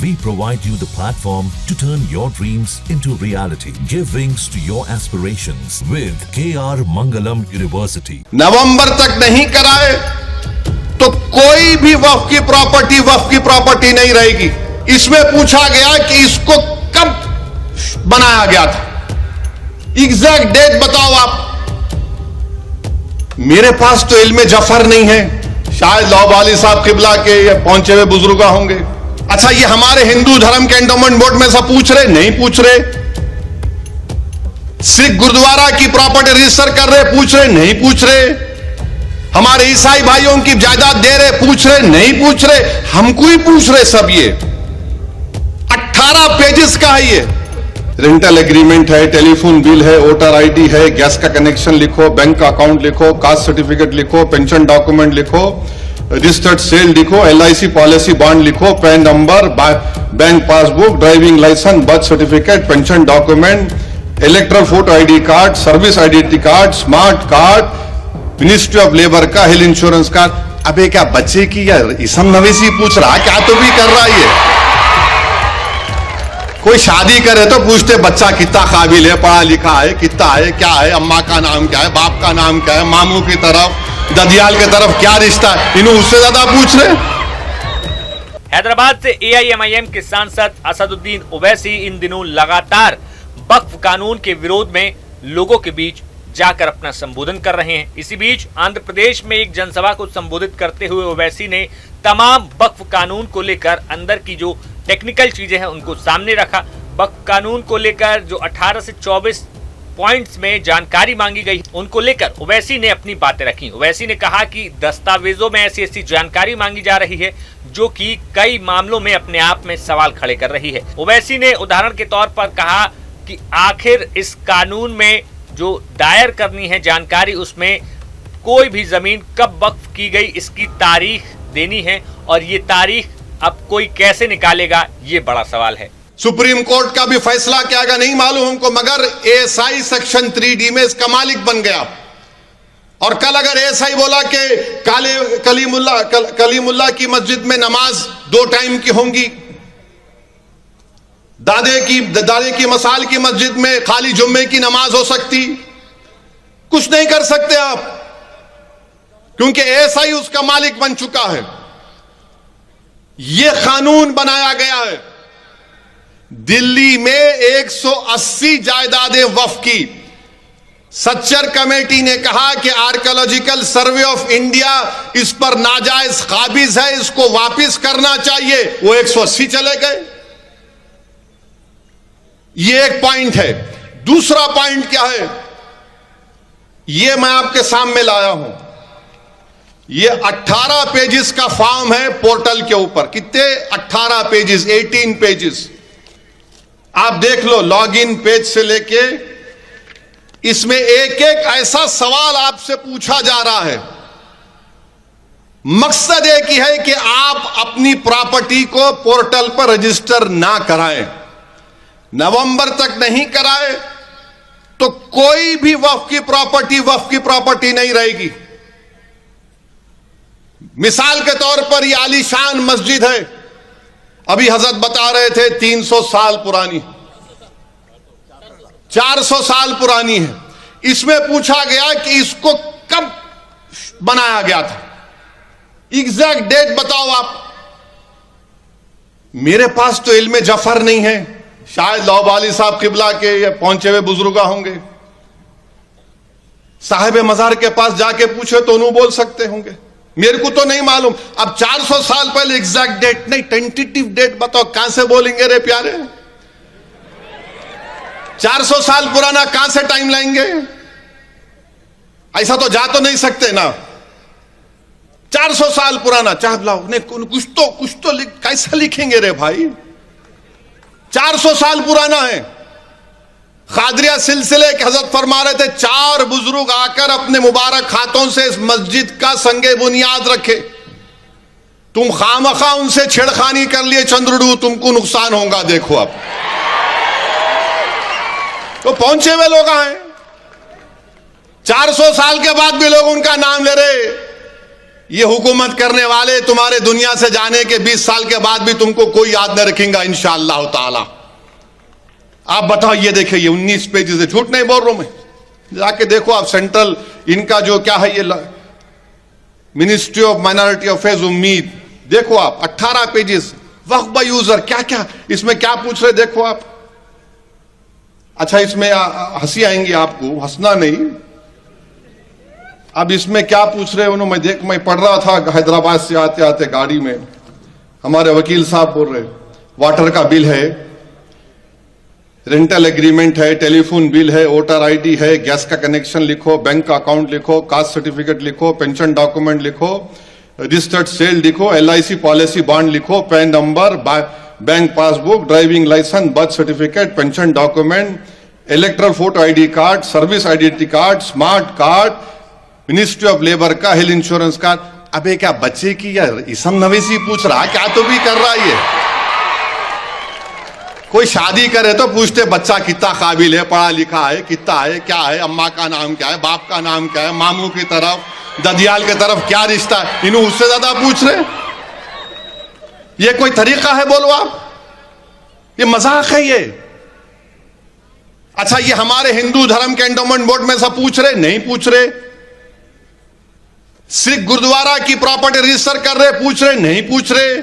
We provide you the platform to turn your dreams into reality. Give wings to your aspirations with KR Mangalam University. नवंबर तक नहीं कराए तो कोई भी वक्फ की प्रॉपर्टी नहीं रहेगी। इसमें पूछा गया कि इसको कब बनाया गया था, एग्जैक्ट डेट बताओ आप। मेरे पास तो इल्मे जफर नहीं है, शायद लौबाली साहब किबला के या पहुंचे हुए बुजुर्ग होंगे। अच्छा, ये हमारे हिंदू धर्म के एंडोमेंट बोर्ड में सब पूछ रहे, नहीं पूछ रहे। सिख गुरुद्वारा की प्रॉपर्टी रजिस्टर कर रहे, पूछ रहे, नहीं पूछ रहे। हमारे ईसाई भाइयों की जायदाद दे रहे, पूछ रहे, नहीं पूछ रहे। हमको ही पूछ रहे सब। ये 18 पेजेस का है। ये रेंटल एग्रीमेंट है, टेलीफोन बिल है, वोटर आईडी है, गैस का कनेक्शन लिखो, बैंक का अकाउंट लिखो, कास्ट सर्टिफिकेट लिखो, पेंशन डॉक्यूमेंट लिखो, रजिस्टर्ड सेल लिखो, LIC पॉलिसी बॉन्ड लिखो, PAN number, bank passbook, driving licence, birth certificate, pension document, electoral photo ID card, service identity card, smart card, ministry of labour का, health insurance card. अबे क्या बच्चे की या इसम नवेसी पूछ रहा, क्या तो भी कर रहा है। कोई शादी करे तो पूछते बच्चा कितना काबिल है, पढ़ा लिखा है, कितना है, क्या है, अम्मा का नाम क्या है, बाप का नाम क्या है, मामू की तरफ, ददियाल की तरफ क्या रिश्ता है, इन्हें उससे ज्यादा पूछ रहे। हैदराबाद से AIMIM के सांसद असदुद्दीन ओवैसी इन दिनों लगातार वक्फ कानून के विरोध में लोगों के बीच जाकर अपना संबोधन कर रहे हैं। इसी बीच आंध्र प्रदेश में एक जनसभा को संबोधित करते हुए ओवैसी ने तमाम वक्फ कानून को लेकर अंदर की जो टेक्निकल चीजें हैं उनको सामने रखा। वक्फ कानून को लेकर जो 18 से 24 पॉइंट्स में जानकारी मांगी गई उनको लेकर ओवैसी ने अपनी बातें रखी। ओवैसी ने कहा कि दस्तावेजों में ऐसी जानकारी मांगी जा रही है जो कि कई मामलों में अपने आप में सवाल खड़े कर रही है। ओवैसी ने उदाहरण के तौर पर कहा कि आखिर इस कानून में जो दायर करनी है जानकारी, उसमें कोई भी जमीन कब वक्फ की गई इसकी तारीख देनी है और ये तारीख अब कोई कैसे निकालेगा, ये बड़ा सवाल है। सुप्रीम कोर्ट का भी फैसला क्या आएगा नहीं मालूम हमको, मगर ASI सेक्शन 3D में इसका मालिक बन गया। और कल अगर ASI बोला कि कलीमुल्ला की मस्जिद में नमाज 2 टाइम की होंगी, दादे की मसाल की मस्जिद में खाली जुम्मे की नमाज हो सकती, कुछ नहीं कर सकते आप, क्योंकि ASI उसका मालिक बन चुका है। यह कानून बनाया गया है। दिल्ली में 180 जायदादें वक्फ की। सच्चर कमेटी ने कहा कि आर्कियोलॉजिकल सर्वे ऑफ इंडिया इस पर नाजायज काबिज है, इसको वापस करना चाहिए। वो 180 चले गए। ये एक पॉइंट है। दूसरा पॉइंट क्या है, ये मैं आपके सामने लाया हूं। ये 18 पेजेस का फॉर्म है पोर्टल के ऊपर। कितने? 18 पेजेस, 18 पेजेस। आप देख लो, लॉगिन पेज से लेके इसमें एक एक ऐसा सवाल आपसे पूछा जा रहा है। मकसद एक ही है कि आप अपनी प्रॉपर्टी को पोर्टल पर रजिस्टर ना कराएं। नवंबर तक नहीं कराए तो कोई भी वक्फ की प्रॉपर्टी नहीं रहेगी। मिसाल के तौर पर ये आलीशान मस्जिद है, अभी हजरत बता रहे थे 300 साल पुरानी, 400 साल पुरानी है। इसमें पूछा गया कि इसको कब बनाया गया था, एग्जैक्ट डेट बताओ आप। मेरे पास तो इल्मे जफर नहीं है, शायद लौबाली साहब किबला के या पहुंचे हुए बुजुर्ग होंगे। साहिब मजार के पास जाके पूछे तो उन्होंने बोल सकते होंगे, मेरे को तो नहीं मालूम। अब 400 साल पहले एग्जैक्ट डेट नहीं, टेंटेटिव डेट बताओ, कहां से बोलेंगे रे प्यारे? 400 साल पुराना कहां से टाइम लाएंगे? ऐसा तो जा तो नहीं सकते ना। 400 साल पुराना चाह लाओ, कुछ तो कैसा लिखेंगे रे भाई? 400 साल पुराना है। खादरिया सिलसिले के हजरत फरमा रहे थे, 4 बुजुर्ग आकर अपने मुबारक हाथों से इस मस्जिद का संगे बुनियाद रखे। तुम खामखा उनसे छेड़खानी कर लिए चंद्रडू, तुमको नुकसान होगा। देखो अब तो पहुंचे हुए लोग हैं, 400 साल के बाद भी लोग उनका नाम ले रहे। ये हुकूमत करने वाले तुम्हारे दुनिया से जाने के 20 साल के बाद भी तुमको कोई याद न रखेगा इंशाअल्लाह ताला। आप बताओ, ये देखिए, ये 19 पेजेस है, झूठ नहीं बोल रहा हूं मैं, जाके देखो आप। सेंट्रल इनका जो क्या है, ये मिनिस्ट्री ऑफ माइनॉरिटी अफेयर्स उम्मीद, देखो आप 18 पेजेस। वक्फ बाय यूजर, क्या क्या इसमें क्या पूछ रहे, देखो आप। अच्छा, इसमें हंसी आएंगी आपको, हंसना नहीं। अब इसमें क्या पूछ रहे उन्होंने, मैं पढ़ रहा था हैदराबाद से आते आते गाड़ी में, हमारे वकील साहब बोल रहे वाटर का बिल है, रेंटल एग्रीमेंट है, टेलीफोन बिल है, वोटर आईडी है, गैस का कनेक्शन लिखो, बैंक का अकाउंट लिखो, कास्ट सर्टिफिकेट लिखो, पेंशन डॉक्यूमेंट लिखो, रजिस्टर्ड सेल लिखो, LIC पॉलिसी बॉन्ड लिखो, PAN number, bank passbook, driving licence, birth certificate, pension document, electoral photo ID card, service identity card, smart card, ministry of labour का health insurance card. अबे क्या बच्चे की या इसम नवेसी पूछ रहा, क्या तो भी कर रहा है ये। कोई शादी करे तो पूछते बच्चा कितना काबिल है, पढ़ा लिखा है, कितना है, क्या है, अम्मा का नाम क्या है, बाप का नाम क्या है, मामू की तरफ, ददियाल की तरफ क्या रिश्ता है, इन्हों उससे ज्यादा पूछ रहे। ये कोई तरीका है बोलो आप? ये मजाक है ये। अच्छा, ये हमारे हिंदू धर्म के एंडोमेंट बोर्ड में सब पूछ रहे? नहीं पूछ रहे। सिख गुरुद्वारा की प्रॉपर्टी रजिस्टर कर रहे? पूछ रहे? नहीं पूछ रहे।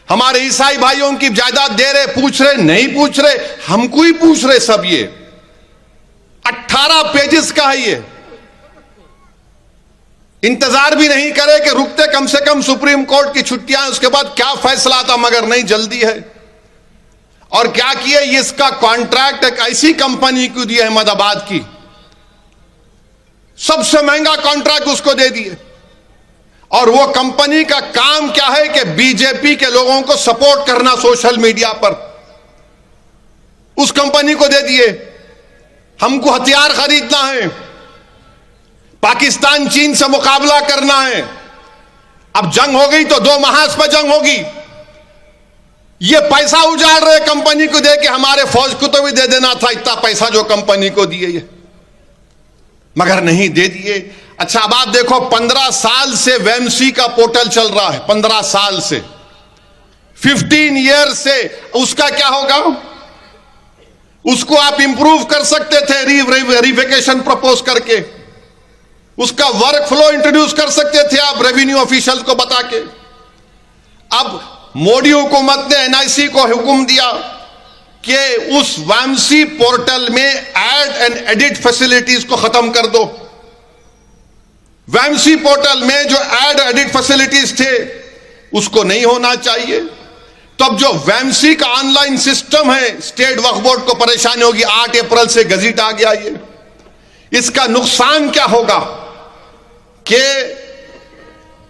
हमारे ईसाई भाइयों की जायदाद दे रहे? पूछ रहे? नहीं पूछ रहे। हमको ही पूछ रहे सब। ये 18 पेजेस का है ये। इंतजार भी नहीं करे कि रुकते कम से कम सुप्रीम कोर्ट की छुट्टियां, उसके बाद क्या फैसला आता, मगर नहीं, जल्दी है। और क्या किए, इसका कॉन्ट्रैक्ट एक ऐसी कंपनी को दिया, अहमदाबाद की, सबसे महंगा कॉन्ट्रैक्ट उसको दे दिए। और वो कंपनी का काम क्या है कि बीजेपी के लोगों को सपोर्ट करना सोशल मीडिया पर, उस कंपनी को दे दिए। हमको हथियार खरीदना है, पाकिस्तान चीन से मुकाबला करना है। अब जंग हो गई तो 2 महाज पर जंग होगी। ये पैसा उजाड़ रहे कंपनी को दे के, हमारे फौज को तो भी दे देना था इतना पैसा जो कंपनी को दिए ये, मगर नहीं दे दिए। अच्छा, अब आप देखो, 15 साल से वेमसी का पोर्टल चल रहा है, 15 साल से, 15 ईयर से। उसका क्या होगा? उसको आप इंप्रूव कर सकते थे वेरिफिकेशन प्रपोज करके, उसका वर्क फ्लो इंट्रोड्यूस कर सकते थे आप रेवेन्यू ऑफिशियल को बता के। अब मोदी हुकूमत ने NIC को हुक्म दिया कि उस वामसी पोर्टल में ऐड एंड एडिट फैसिलिटीज को खत्म कर दो। वामसी पोर्टल में जो ऐड एडिट फैसिलिटीज थे उसको नहीं होना चाहिए। तो अब जो वामसी का ऑनलाइन सिस्टम है, स्टेट वक्फ बोर्ड को परेशानी होगी। 8 अप्रैल से गजट आ गया ये। इसका नुकसान क्या होगा कि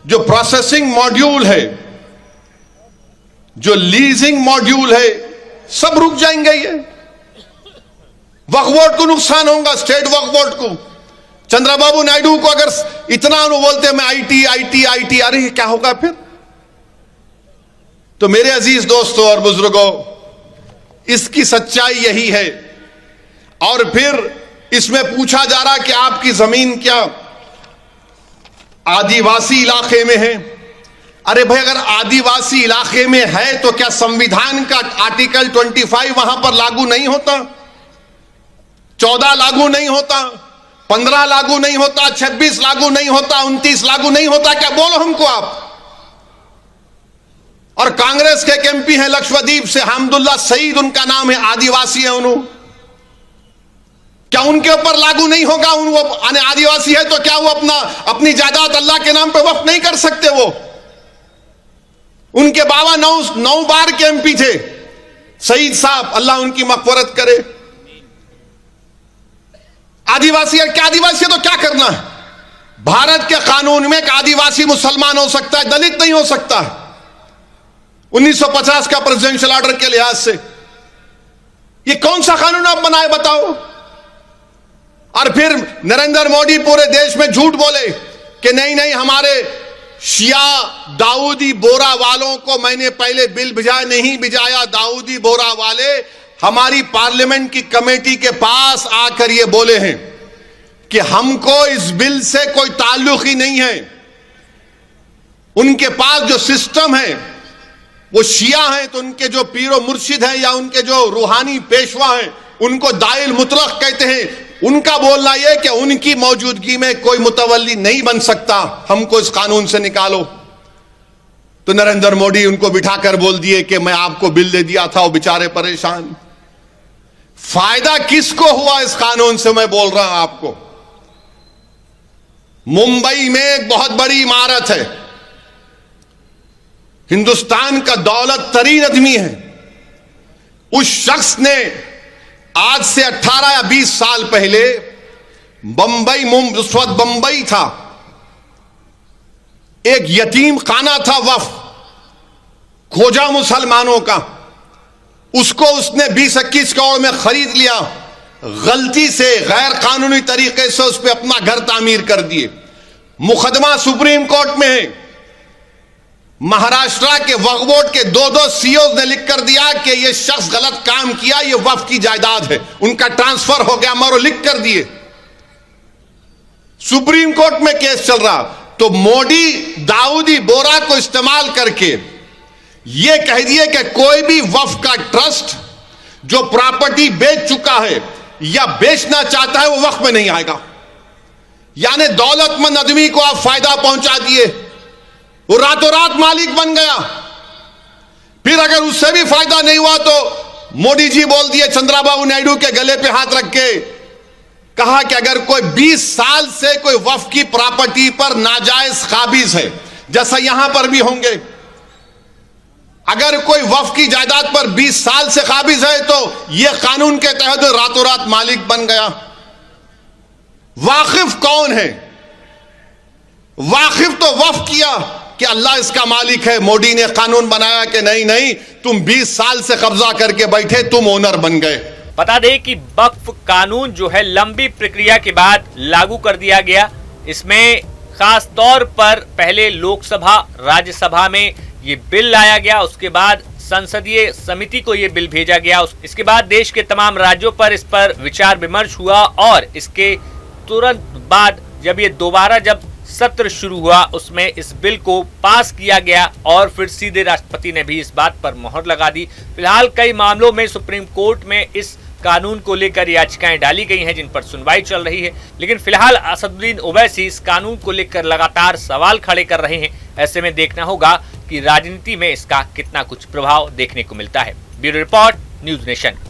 जो प्रोसेसिंग मॉड्यूल है, जो लीजिंग मॉड्यूल है, सब रुक जाएंगे। ये वक्फ बोर्ड को नुकसान होगा, स्टेट वक्फ बोर्ड को। चंद्रबाबू नायडू को अगर इतना बोलते मैं IT, अरे क्या होगा फिर? तो मेरे अजीज दोस्तों और बुजुर्गों, इसकी सच्चाई यही है। और फिर इसमें पूछा जा रहा कि आपकी जमीन क्या आदिवासी इलाके में है? अरे भाई, अगर आदिवासी इलाके में है तो क्या संविधान का आर्टिकल 25 वहां पर लागू नहीं होता? 14 लागू नहीं होता? 15 लागू नहीं होता? 26 लागू नहीं होता? 29 लागू नहीं होता? क्या बोलो हमको आप। और कांग्रेस के एक MP हैं लक्षद्वीप से, हमदुल्ला सईद उनका नाम है, आदिवासी है उन्होंने। क्या उनके ऊपर लागू नहीं होगा? वो आदिवासी है तो क्या वो अपनी जायदाद अल्लाह के नाम पे वक्फ नहीं कर सकते? वो उनके बाबा 9 बार के MP थे, सईद साहब, अल्लाह उनकी मग़फ़िरत करे। आदिवासी है, क्या आदिवासी है तो क्या करना है? भारत के कानून में एक आदिवासी मुसलमान हो सकता है, दलित नहीं हो सकता है, 1950 का प्रेसिडेंशियल ऑर्डर के लिहाज से। ये कौन सा कानून आप बनाए बताओ? और फिर नरेंद्र मोदी पूरे देश में झूठ बोले कि नहीं, हमारे शिया दाऊदी बोरा वालों को मैंने पहले बिल भिजाया, नहीं भिजाया। दाऊदी बोरा वाले हमारी पार्लियामेंट की कमेटी के पास आकर ये बोले हैं कि हमको इस बिल से कोई ताल्लुक ही नहीं है। उनके पास जो सिस्टम है वो शिया हैं, तो उनके जो पीरो मुर्शिद हैं या उनके जो रूहानी पेशवा हैं उनको दाइल मुतलक कहते हैं। उनका बोलना यह कि उनकी मौजूदगी में कोई मुतवल्ली नहीं बन सकता, हमको इस कानून से निकालो। तो नरेंद्र मोदी उनको बिठाकर बोल दिए कि मैं आपको बिल दे दिया था, वो बेचारे परेशान। फायदा किसको हुआ इस कानून से, मैं बोल रहा हूं आपको। मुंबई में एक बहुत बड़ी इमारत है, हिंदुस्तान का दौलत तरीन आदमी है, उस शख्स ने आज से 18 या 20 साल पहले उस वक्त बंबई था, एक यतीम खाना था वफ खोजा मुसलमानों का, उसको उसने 20-21 करोड़ में खरीद लिया। गलती से गैर कानूनी तरीके से उस पर अपना घर तामीर कर दिए। मुकदमा सुप्रीम कोर्ट में है। महाराष्ट्र के वक्फ बोर्ड के 2 सीईओ ने लिख कर दिया कि यह शख्स गलत काम किया, यह वक्फ की जायदाद है, उनका ट्रांसफर हो गया, मरो लिख कर दिए। सुप्रीम कोर्ट में केस चल रहा, तो मोदी दाऊदी बोरा को इस्तेमाल करके यह कह दिए कि कोई भी वक्फ का ट्रस्ट जो प्रॉपर्टी बेच चुका है या बेचना चाहता है वो वक्फ में नहीं आएगा। यानी दौलतमंद आदमी को आप फायदा पहुंचा दिए, वो रातों रात मालिक बन गया। फिर अगर उससे भी फायदा नहीं हुआ तो मोदी जी बोल दिए, चंद्रबाबू नायडू के गले पे हाथ रख के कहा कि अगर कोई 20 साल से कोई वक्फ की प्रॉपर्टी पर नाजायज काबिज है, जैसा यहां पर भी होंगे, अगर कोई वक्फ की जायदाद पर 20 साल से काबिज है तो यह कानून के तहत रातों रात मालिक बन गया। वाकिफ कौन है? वाकिफ तो वक्फ किया कि अल्लाह इसका मालिक है। मोदी ने कानून बनाया कि नहीं नहीं, तुम 20 साल से कब्जा करके बैठे, तुम ओनर बन गए। बता दें कि वक्फ कानून जो है लंबी प्रक्रिया के बाद लागू कर दिया गया। इसमें खास तौर पर पहले लोकसभा राज्यसभा में ये बिल लाया गया, उसके बाद संसदीय समिति को ये बिल भेजा गया। इसके बाद देश के तमाम राज्यों पर इस पर विचार विमर्श हुआ और इसके तुरंत बाद जब ये दोबारा जब सत्र शुरू हुआ उसमें इस बिल को पास किया गया और फिर सीधे राष्ट्रपति ने भी इस बात पर मोहर लगा दी। फिलहाल कई मामलों में सुप्रीम कोर्ट में इस कानून को लेकर याचिकाएं डाली गई हैं जिन पर सुनवाई चल रही है, लेकिन फिलहाल असदुद्दीन ओवैसी इस कानून को लेकर लगातार सवाल खड़े कर रहे हैं। ऐसे में देखना होगा कि राजनीति में इसका कितना कुछ प्रभाव देखने को मिलता है। Bureau report, news nation.